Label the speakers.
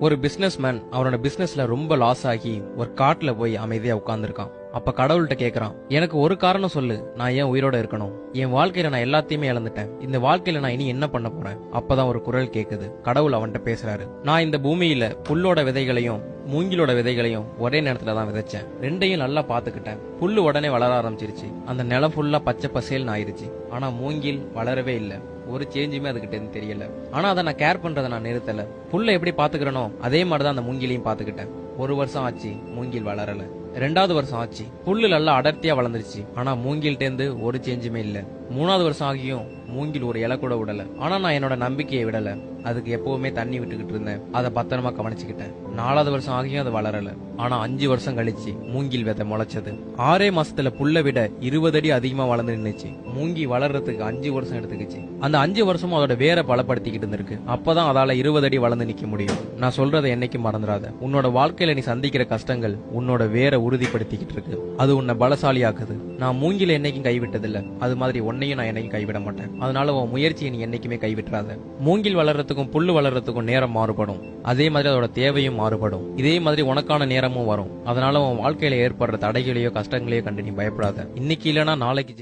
Speaker 1: ஒரு பிசினஸ்மேன் அவனோட பிசினஸ்ல ரொம்ப லாஸ் ஆகி ஒரு காட்டுல போய் அமைதியா உட்கார்ந்துருக்கான். அப்ப கடவுள்கிட்ட கேக்குறான், எனக்கு ஒரு காரணம் சொல்லு, நான் ஏன் உயிரோட இருக்கணும்? என் வாழ்க்கையில நான் எல்லாத்தையுமே இழந்துட்டேன். இந்த வாழ்க்கையில நான் இனி என்ன பண்ண போறேன்? அப்பதான் ஒரு குரல் கேக்குது. கடவுள் அவன்கிட்ட பேசுறாரு. நான் இந்த பூமியில புல்லோட விதைகளையும் மூங்கிலோட விதைகளையும் ஒரே நேரத்துல தான் விதைச்சேன். ரெண்டையும் நல்லா பாத்துக்கிட்டேன். புல்லு உடனே வளர ஆரம்பிச்சிருச்சு. அந்த நிலம் ஃபுல்லா பச்சை பசேல்னு ஆயிருச்சு. ஆனா மூங்கில் வளரவே இல்லை. ஒரு சேஞ்சுமே அதுகிட்ட இருந்து தெரியல. ஆனா அதை நான் கேர் பண்றதை நான் நிறுத்தல. புல்லை எப்படி பாத்துக்கிறனோ அதே மாதிரிதான் அந்த மூங்கிலையும் பாத்துக்கிட்டேன். ஒரு வருஷம் ஆச்சு, மூங்கில் வளரல. 2வது வருஷம் ஆச்சு, புல்லு நல்லா அடர்த்தியா வளர்ந்துருச்சு. ஆனா மூங்கில்ட்ட இருந்து ஒரு சேஞ்சுமே இல்ல. 3வது வருஷம் ஆகியும் மூங்கில் ஒரு இலை கூட விடல. ஆனா நான் என்னோட நம்பிக்கையை விடல. அதுக்கு எப்பவுமே தண்ணி விட்டுக்கிட்டு இருந்தேன். அதை பத்திரமா கவனிச்சுக்கிட்டேன். 4வது வருஷம் ஆகியும் அது வளரல. ஆனா 5 வருஷம் கழிச்சு மூங்கில் விதை முளைச்சது. 6 மாசத்துல புல்லை விட 20 அடி அதிகமா வளர்ந்து நின்னுச்சு. மூங்கி வளர்றதுக்கு 5 வருஷம் எடுத்துக்கிச்சு. அந்த 5 வருஷமும் அதோட வேரை பலப்படுத்திக்கிட்டு இருந்திருக்கு. அப்பதான் அதால 20 அடி வளர்ந்து நிக்க முடியும். நான் சொல்றதை என்னைக்கும் மறந்துடாத. உன்னோட வாழ்க்கையில நீ சந்திக்கிற கஷ்டங்கள் உன்னோட வேரை உறுதிப்படுத்திக்கிட்டு இருக்கு. அது உன்னை பலசாலியாக்குது. நான் மூங்கில என்னைக்கும் கைவிட்டதில்ல. அது மாதிரி உன்னையும் நான் என்னைக்கும் கைவிட மாட்டேன். அதனால உன் முயற்சியை நீ என்னைக்குமே கைவிட்டுறாத. மூங்கில் வளர்றதுக்கும் புல்லு வளர்றதுக்கும் நேரம் மாறுபடும். அதே மாதிரி அதோட தேவையும் மாறுபடும். இதே மாதிரி உனக்கான நேரமும் வரும். அதனால உன் வாழ்க்கையில ஏற்படுற தடைகளையோ கஷ்டங்களையோ கண்டு நீ பயப்படாத. இன்னைக்கு இல்லைன்னா நாளைக்கு